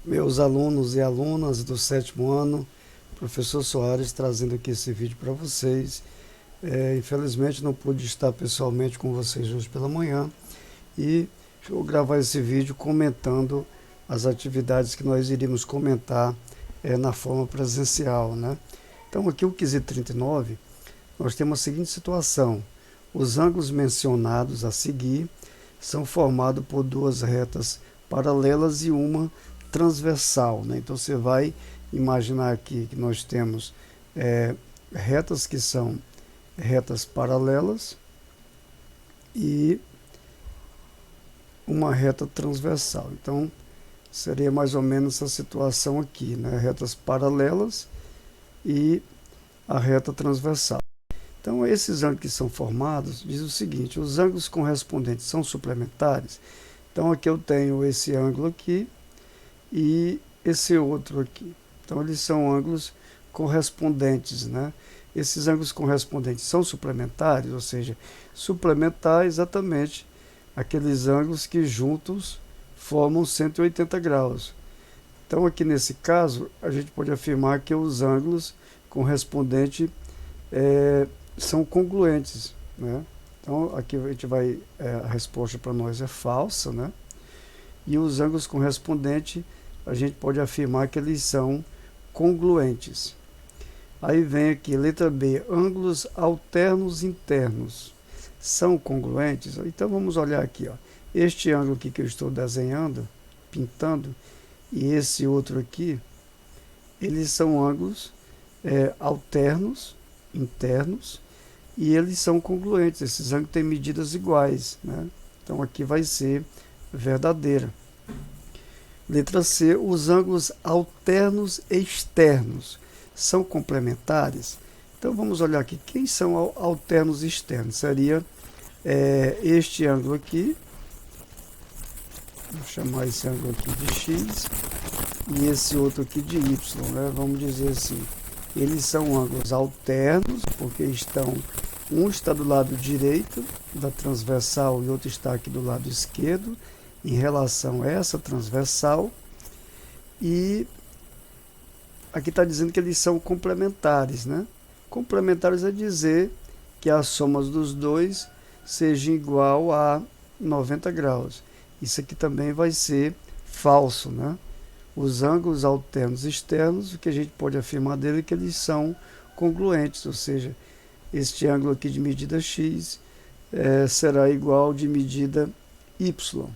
Meus alunos e alunas do sétimo ano, professor Soares trazendo aqui esse vídeo para vocês. Infelizmente não pude estar pessoalmente com vocês hoje pela manhã e vou gravar esse vídeo comentando as atividades que nós iríamos comentar na forma presencial, né? Então aqui o quesito 39, nós temos a seguinte situação: os ângulos mencionados a seguir são formados por duas retas paralelas e uma transversal, né? Então você vai imaginar aqui que nós temos retas que são retas paralelas e uma reta transversal. Então seria mais ou menos essa situação aqui, né? Retas paralelas e a reta transversal. Então esses ângulos que são formados, diz o seguinte: os ângulos correspondentes são suplementares. Então aqui eu tenho esse ângulo aqui e esse outro aqui. Então eles são ângulos correspondentes, né? Esses ângulos correspondentes são suplementares, ou seja, suplementar exatamente aqueles ângulos que juntos formam 180 graus. Então aqui nesse caso a gente pode afirmar que os ângulos correspondentes são congruentes, né? Então aqui a gente vai, a resposta para nós é falsa, né? E os ângulos correspondentes a gente pode afirmar que eles são congruentes. Aí vem aqui, letra B, ângulos alternos internos são congruentes? Então vamos olhar aqui, ó. Este ângulo aqui que eu estou desenhando, pintando, e esse outro aqui, eles são ângulos alternos, internos, e eles são congruentes. Esses ângulos têm medidas iguais, né? Então aqui vai ser verdadeira. Letra C, os ângulos alternos externos são complementares? Então vamos olhar aqui, quem são alternos externos? Seria este ângulo aqui, vou chamar esse ângulo aqui de X, e esse outro aqui de Y, né? Vamos dizer assim, eles são ângulos alternos, porque um está do lado direito da transversal e outro está aqui do lado esquerdo, em relação a essa transversal, e aqui está dizendo que eles são complementares, né? Complementares é dizer que a soma dos dois seja igual a 90 graus. Isso aqui também vai ser falso, né? Os ângulos alternos externos, o que a gente pode afirmar dele é que eles são congruentes, ou seja, este ângulo aqui de medida x será igual de medida y.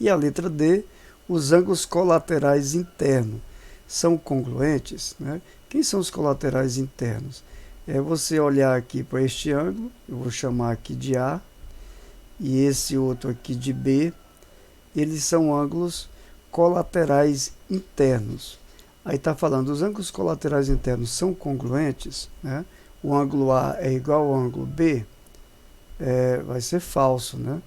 E a letra D, os ângulos colaterais internos são congruentes, né? Quem são os colaterais internos? É você olhar aqui para este ângulo, eu vou chamar aqui de A, e esse outro aqui de B, eles são ângulos colaterais internos. Aí está falando, os ângulos colaterais internos são congruentes, né? O ângulo A é igual ao ângulo B, vai ser falso, né?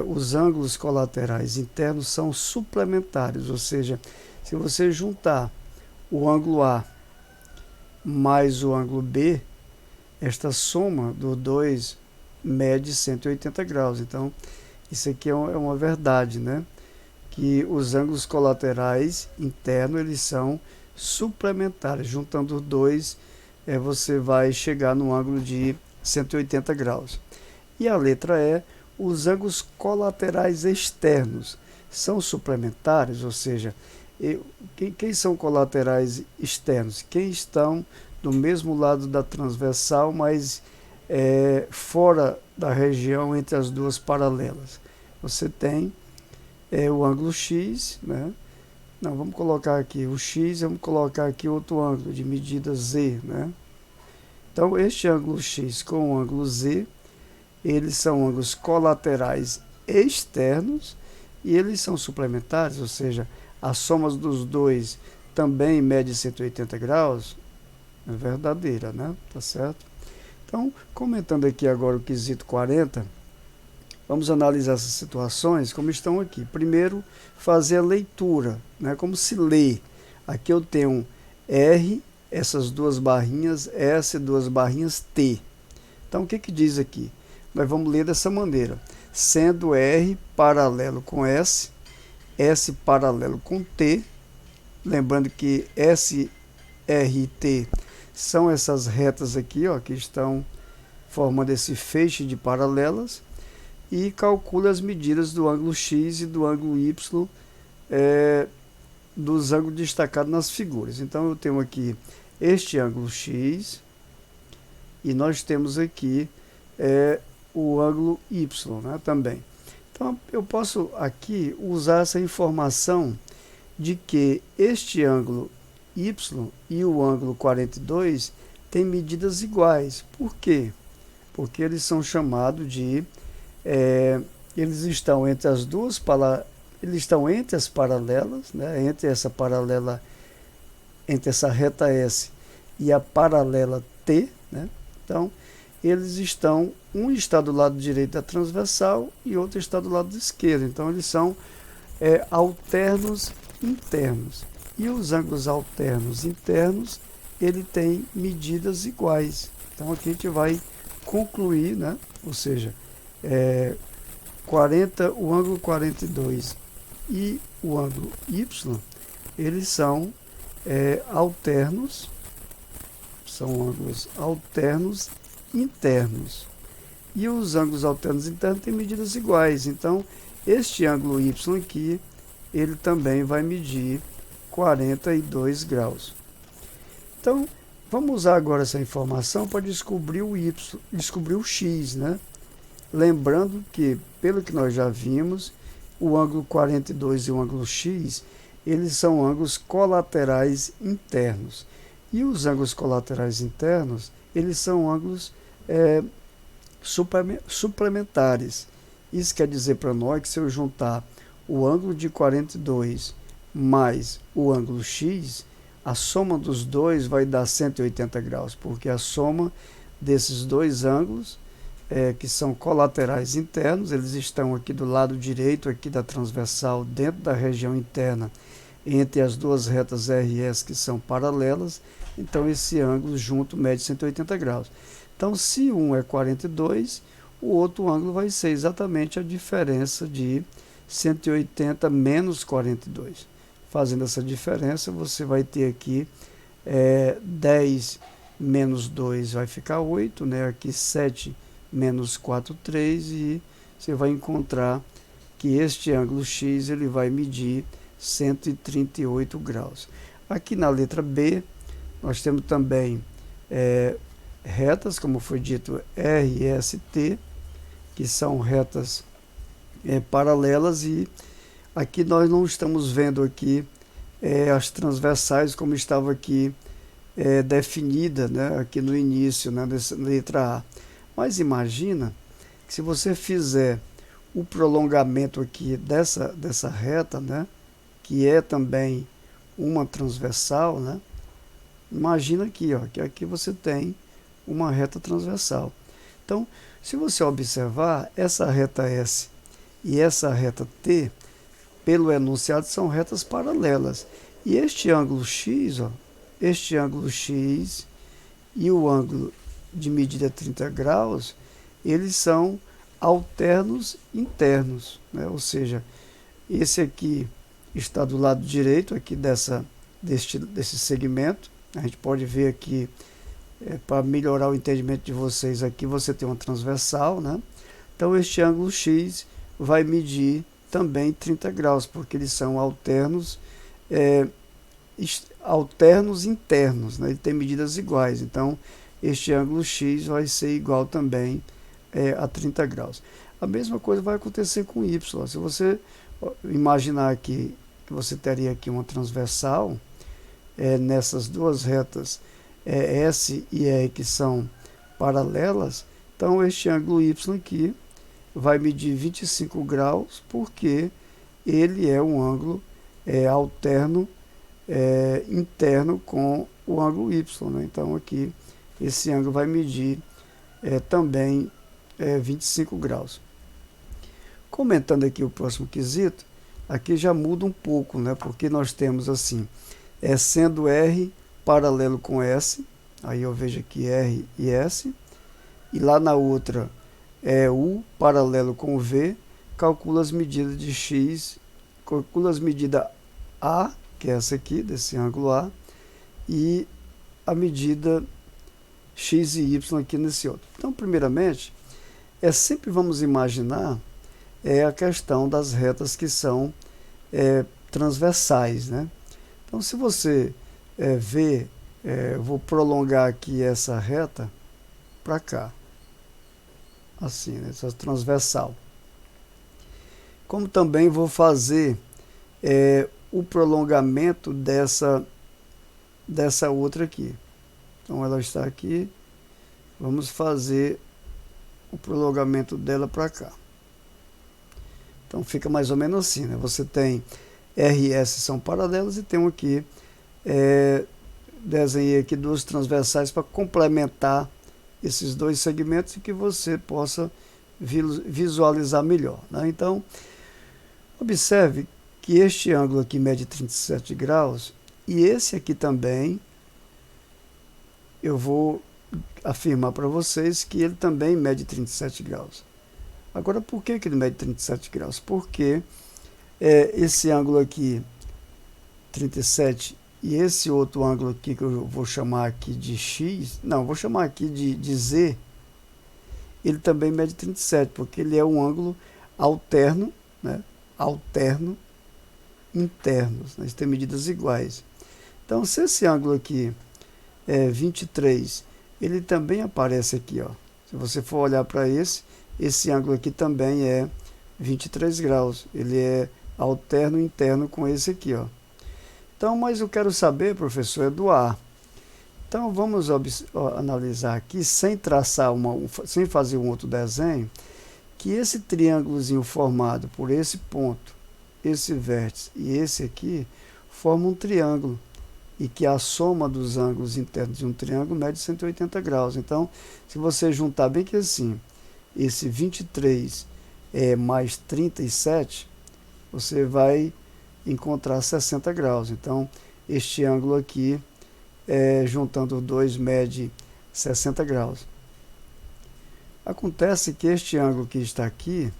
Os ângulos colaterais internos são suplementares, ou seja, se você juntar o ângulo A mais o ângulo B, esta soma dos dois mede 180 graus. Então, isso aqui é uma verdade, né? Que os ângulos colaterais internos, eles são suplementares. Juntando os dois, você vai chegar no ângulo de 180 graus. E a letra E, os ângulos colaterais externos são suplementares, ou seja, quem são colaterais externos? Quem estão do mesmo lado da transversal, mas fora da região entre as duas paralelas. Você tem o ângulo X, né? Não, vamos colocar aqui o X, vamos colocar aqui outro ângulo de medida Z, né? Então este ângulo X com o ângulo Z, eles são ângulos colaterais externos e eles são suplementares, ou seja, a soma dos dois também mede 180 graus, é verdadeira, né? Tá certo? Então, comentando aqui agora o quesito 40, vamos analisar essas situações como estão aqui. Primeiro, fazer a leitura, né? Como se lê. Aqui eu tenho R, essas duas barrinhas, S, duas barrinhas, T. Então, o que que diz aqui? Nós vamos ler dessa maneira: sendo R paralelo com S, S paralelo com T, lembrando que S, R e T são essas retas aqui, ó, que estão formando esse feixe de paralelas, e calcula as medidas do ângulo X e do ângulo Y, dos ângulos destacados nas figuras. Então eu tenho aqui este ângulo X e nós temos aqui o ângulo Y, né, também. Então eu posso aqui usar essa informação de que este ângulo Y e o ângulo 42 têm medidas iguais. Por quê? Porque eles são chamados de... eles estão entre as duas eles estão entre as paralelas, né, entre essa paralela, entre essa reta S e a paralela T, né? Então eles estão, um está do lado direito da transversal e outro está do lado esquerdo. Então eles são alternos internos. E os ângulos alternos internos, ele tem medidas iguais. Então aqui a gente vai concluir, né? Ou seja, o ângulo 42 e o ângulo Y, eles são alternos, são ângulos alternos internos. E os ângulos alternos internos têm medidas iguais. Então, este ângulo Y aqui, ele também vai medir 42 graus. Então, vamos usar agora essa informação para descobrir o Y, descobrir o X, né? Lembrando que, pelo que nós já vimos, o ângulo 42 e o ângulo X, eles são ângulos colaterais internos. E os ângulos colaterais internos, eles são ângulos suplementares. Isso quer dizer para nós que se eu juntar o ângulo de 42 mais o ângulo X, a soma dos dois vai dar 180 graus, porque a soma desses dois ângulos, que são colaterais internos, eles estão aqui do lado direito aqui da transversal, dentro da região interna, entre as duas retas R e S que são paralelas. Então esse ângulo junto mede 180 graus. Então se um é 42, o outro ângulo vai ser exatamente a diferença de 180 menos 42. Fazendo essa diferença, você vai ter aqui 10 menos 2 vai ficar 8, né? Aqui 7 menos 4, 3, e você vai encontrar que este ângulo X ele vai medir 138 graus. Aqui na letra B, nós temos também retas, como foi dito, R e S, T, que são retas paralelas, e aqui nós não estamos vendo aqui as transversais como estava aqui definida, né, aqui no início, né, dessa letra A. Mas imagina que se você fizer o prolongamento aqui dessa reta, né, que é também uma transversal, né, imagina aqui, ó, que aqui você tem uma reta transversal. Então, se você observar, essa reta S e essa reta T, pelo enunciado, são retas paralelas. E este ângulo X, ó, este ângulo X e o ângulo de medida 30 graus, eles são alternos internos, né? Ou seja, esse aqui está do lado direito aqui desse segmento. A gente pode ver aqui, para melhorar o entendimento de vocês, aqui você tem uma transversal, né? Então este ângulo X vai medir também 30 graus, porque eles são alternos internos, né? Ele tem medidas iguais. Então este ângulo X vai ser igual também a 30 graus. A mesma coisa vai acontecer com Y. Se você imaginar aqui que você teria aqui uma transversal nessas duas retas S e R que são paralelas, então este ângulo Y aqui vai medir 25 graus, porque ele é um ângulo alterno interno com o ângulo Y, né? Então aqui esse ângulo vai medir também 25 graus. Comentando aqui o próximo quesito, aqui já muda um pouco, né? Porque nós temos assim, sendo R paralelo com S, aí eu vejo aqui R e S, e lá na outra U paralelo com V, calcula as medidas de X calcula as medidas A, que é essa aqui, desse ângulo A, e a medida x e y aqui nesse outro. Então, primeiramente, sempre vamos imaginar a questão das retas que são transversais, né? Então, se você ver, eu vou prolongar aqui essa reta para cá, assim, né, essa transversal. Como também vou fazer o prolongamento dessa outra aqui. Então, ela está aqui, vamos fazer o prolongamento dela para cá. Então, fica mais ou menos assim, né? Você tem R e S são paralelas e tem aqui, desenhei aqui duas transversais para complementar esses dois segmentos e que você possa visualizar melhor, né? Então, observe que este ângulo aqui mede 37 graus e esse aqui também, eu vou afirmar para vocês que ele também mede 37 graus. Agora, por que ele mede 37 graus? Porque esse ângulo aqui, 37, e esse outro ângulo aqui, que eu vou chamar aqui de X, não, vou chamar aqui de Z, ele também mede 37, porque ele é um ângulo alterno, né? Alterno, internos, né? Eles têm medidas iguais. Então, se esse ângulo aqui é 23, ele também aparece aqui, ó. Se você for olhar para esse ângulo aqui também é 23 graus. Ele é alterno interno com esse aqui, ó. Então, mas eu quero saber, professor, é do A. Então, vamos analisar aqui, sem traçar sem fazer um outro desenho, que esse triângulozinho formado por esse ponto, esse vértice e esse aqui, forma um triângulo. E que a soma dos ângulos internos de um triângulo mede 180 graus. Então, se você juntar bem que assim, esse 23 mais 37, você vai encontrar 60 graus. Então, este ângulo aqui, juntando os dois, mede 60 graus. Acontece que este ângulo que está aqui,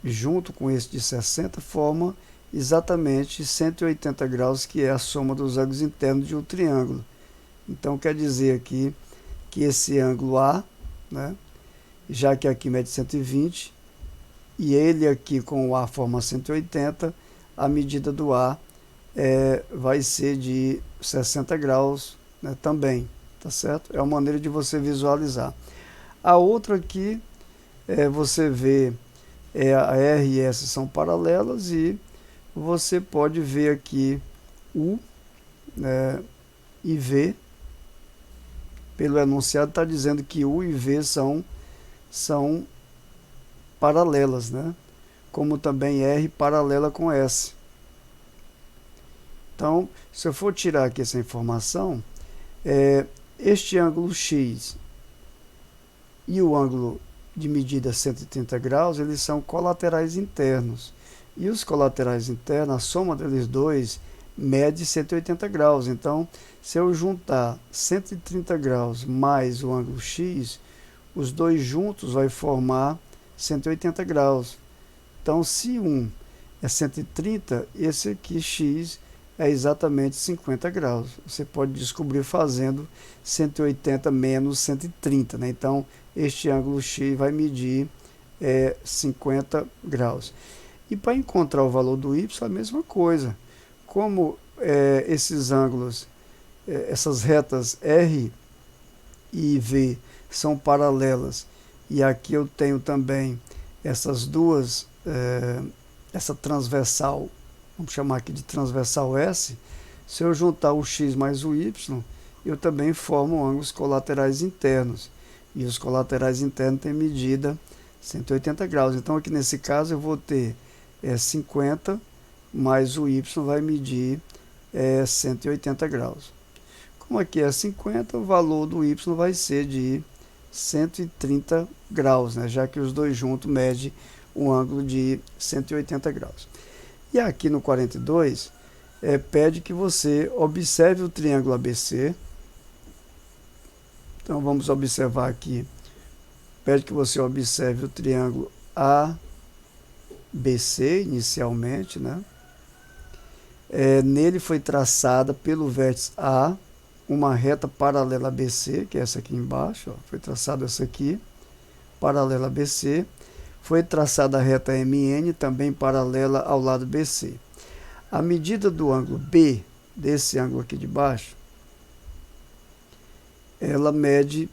junto com esse de 60, forma exatamente 180 graus, que é a soma dos ângulos internos de um triângulo. Então, quer dizer aqui que esse ângulo A, né, já que aqui mede 120, e ele aqui com o A forma 180, a medida do A vai ser de 60 graus, né, também, tá certo? É uma maneira de você visualizar. A outra aqui, você vê, a R e S são paralelas e você pode ver aqui U e V. Pelo enunciado está dizendo que U e V são paralelas, né? Como também R paralela com S. Então, se eu for tirar aqui essa informação, este ângulo X e o ângulo de medida 130 graus, eles são colaterais internos. E os colaterais internos, a soma deles dois, mede 180 graus. Então, se eu juntar 130 graus mais o ângulo X, os dois juntos vai formar 180 graus. Então, se um é 130, esse aqui, X, é exatamente 50 graus. Você pode descobrir fazendo 180 menos 130, né? Então, este ângulo X vai medir 50 graus. E para encontrar o valor do Y, a mesma coisa. Como esses ângulos, essas retas R e V são paralelas, e aqui eu tenho também essas duas, essa transversal, vamos chamar aqui de transversal S, se eu juntar o X mais o Y, eu também formo ângulos colaterais internos. E os colaterais internos têm medida 180 graus. Então, aqui nesse caso, eu vou ter 50 mais o Y vai medir 180 graus. Como aqui é 50, o valor do Y vai ser de 130 graus, né? Já que os dois juntos medem um ângulo de 180 graus. E aqui no 42, pede que você observe o triângulo ABC. Então, vamos observar aqui. Pede que você observe o triângulo BC inicialmente, né? Nele foi traçada pelo vértice A uma reta paralela a BC, que é essa aqui embaixo, ó, foi traçada essa aqui, paralela a BC. Foi traçada a reta MN, também paralela ao lado BC. A medida do ângulo B, desse ângulo aqui de baixo, ela mede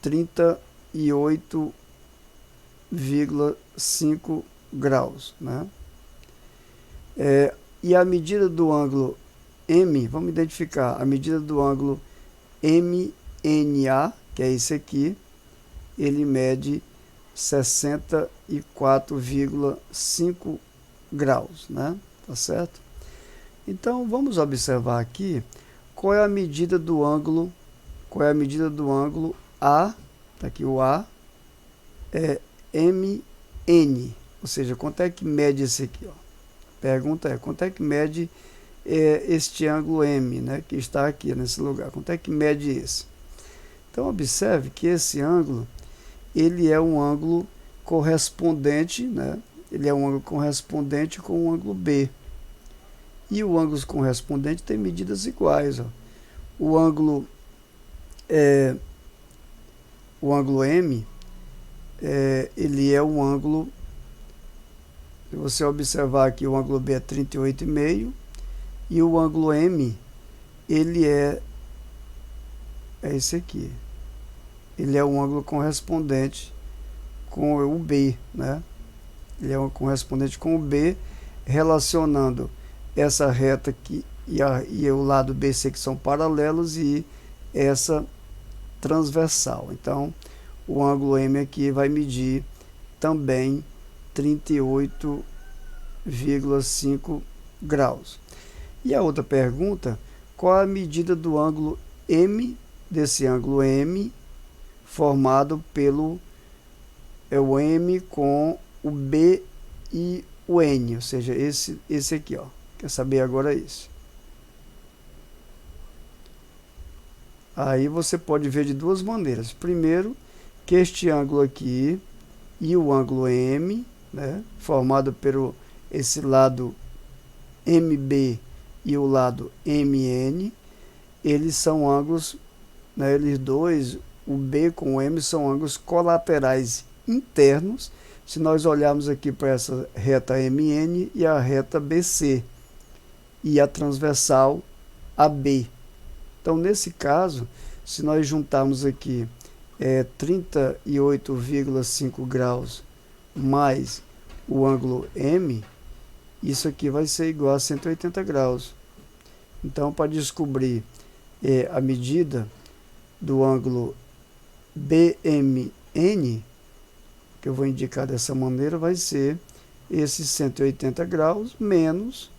38,5 graus, né? E a medida do ângulo M, vamos identificar, a medida do ângulo MNA, que é esse aqui, ele mede 64,5 graus, né? Tá certo? Então, vamos observar aqui qual é a medida do ângulo, A, tá aqui o A, MN, ou seja, quanto é que mede esse aqui, ó? Pergunta é, quanto é que mede este ângulo M, né, que está aqui nesse lugar? Quanto é que mede esse? Então, observe que esse ângulo, ele é um ângulo correspondente, né? Ele é um ângulo correspondente com o ângulo B. E o ângulo correspondente tem medidas iguais, ó. O ângulo M, ele é um ângulo, se você observar aqui, o ângulo B é 38,5, e o ângulo M, ele é esse aqui. Ele é um ângulo correspondente com o B, né? Ele é um correspondente com o B, relacionando essa reta aqui e o lado BC, que são paralelos, e essa transversal. Então, o ângulo M aqui vai medir também 38,5 graus. E a outra pergunta, qual a medida do ângulo M, desse ângulo M, formado pelo o M com o B e o N, ou seja, esse aqui, ó. Quer saber agora esse? Aí você pode ver de duas maneiras. Primeiro, que este ângulo aqui e o ângulo M, né, formado pelo esse lado MB e o lado MN, eles são ângulos, né, eles dois, o B com o M, são ângulos colaterais internos, se nós olharmos aqui para essa reta MN e a reta BC e a transversal AB. Então, nesse caso, se nós juntarmos aqui 38,5 graus mais o ângulo M, isso aqui vai ser igual a 180 graus. Então, para descobrir a medida do ângulo BMN, que eu vou indicar dessa maneira, vai ser esses 180 graus menos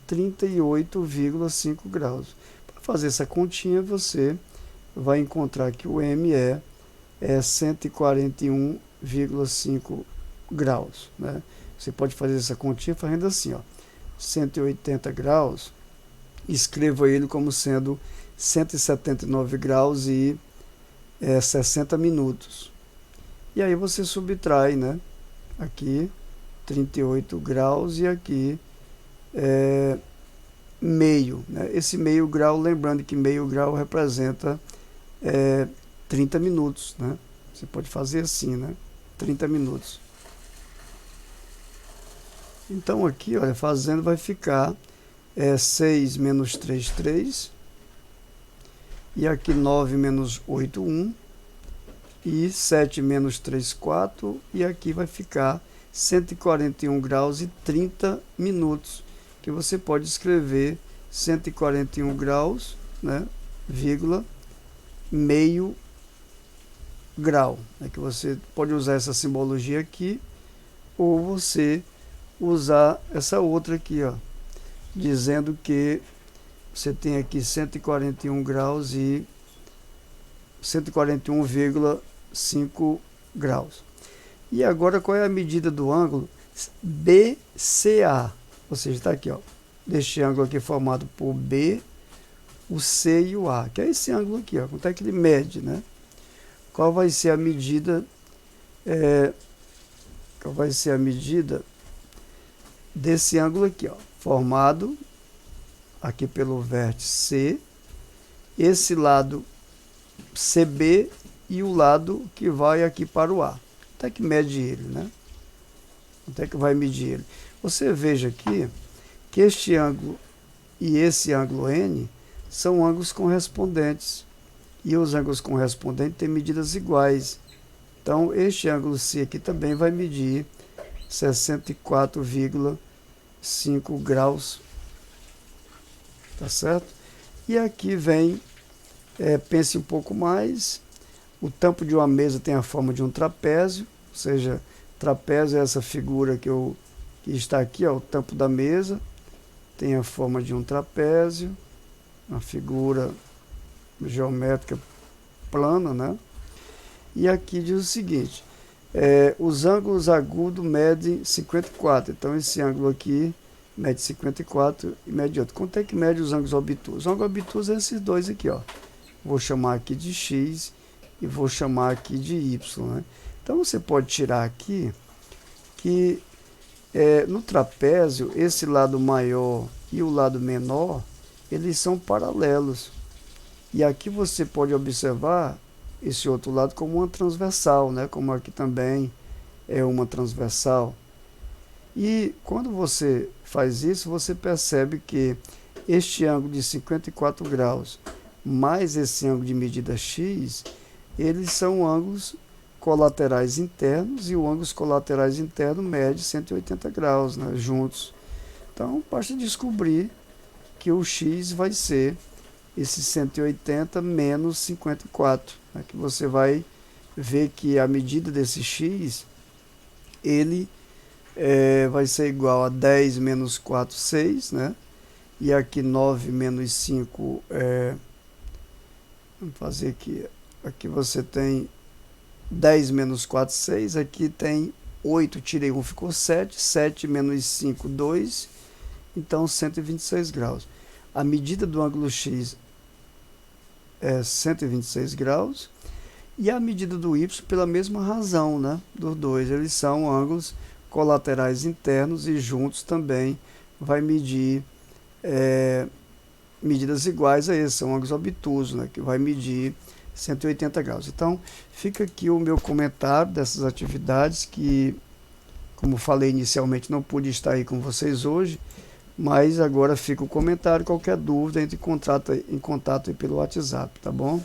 38,5 graus. Para fazer essa continha, você vai encontrar que o M é 141,5 graus, né? Você pode fazer essa continha fazendo assim, ó, 180 graus, escreva ele como sendo 179 graus e 60 minutos. E aí você subtrai, né? Aqui 38 graus e aqui meio, né? Esse meio grau, lembrando que meio grau representa 30 minutos, né? Você pode fazer assim, né? 30 minutos. Então aqui, olha, fazendo vai ficar 6 menos 3, 3. E aqui 9 menos 8, 1. E 7 menos 3, 4. E aqui vai ficar 141 graus e 30 minutos. Que você pode escrever 141 graus, né, vírgula, meio grau. É que você pode usar essa simbologia aqui, ou você usar essa outra aqui, ó, dizendo que você tem aqui 141 graus e 141,5 graus. E agora, qual é a medida do ângulo BCA? Ou seja, está aqui, ó, deste ângulo aqui formado por B, o C e o A, que é esse ângulo aqui, ó, quanto é que ele mede, né? Qual vai ser a medida, desse ângulo aqui, ó, formado aqui pelo vértice C, esse lado CB e o lado que vai aqui para o A. Até que mede ele, né? Até que vai medir ele. Você veja aqui que este ângulo e esse ângulo N são ângulos correspondentes. E os ângulos correspondentes têm medidas iguais. Então, este ângulo C aqui também vai medir 64,5 graus. Tá certo? E aqui vem, pense um pouco mais, o tampo de uma mesa tem a forma de um trapézio, ou seja, trapézio é essa figura que está aqui, ó, o tampo da mesa, tem a forma de um trapézio, uma figura geométrica plana, né? E aqui diz o seguinte, os ângulos agudos medem 54, então esse ângulo aqui mede 54 e mede outro. Quanto é que mede os ângulos obtusos? Os ângulos obtusos são esses dois aqui, ó. Vou chamar aqui de X e vou chamar aqui de Y, né? Então você pode tirar aqui que no trapézio, esse lado maior e o lado menor, eles são paralelos. E aqui você pode observar esse outro lado como uma transversal, né? Como aqui também é uma transversal. E quando você faz isso, você percebe que este ângulo de 54 graus mais esse ângulo de medida X, eles são ângulos colaterais internos, e o ângulo colaterais interno mede 180 graus, né, juntos. Então, basta descobrir que o X vai ser esse 180 menos 54, né, que você vai ver que a medida desse X, ele vai ser igual a 10 menos 4, 6, né? E aqui 9 menos 5, vamos fazer aqui você tem 10 menos 4, 6, aqui tem 8, tirei 1, ficou 7, 7 menos 5, 2, então 126 graus. A medida do ângulo X é 126 graus, e a medida do Y pela mesma razão, né? Dos dois, eles são ângulos colaterais internos e juntos também vai medir medidas iguais a esse, são ângulos obtusos, né, que vai medir 180 graus. Então, fica aqui o meu comentário dessas atividades que, como falei inicialmente, não pude estar aí com vocês hoje, mas agora fica o comentário. Qualquer dúvida, entre em contato aí pelo WhatsApp, tá bom?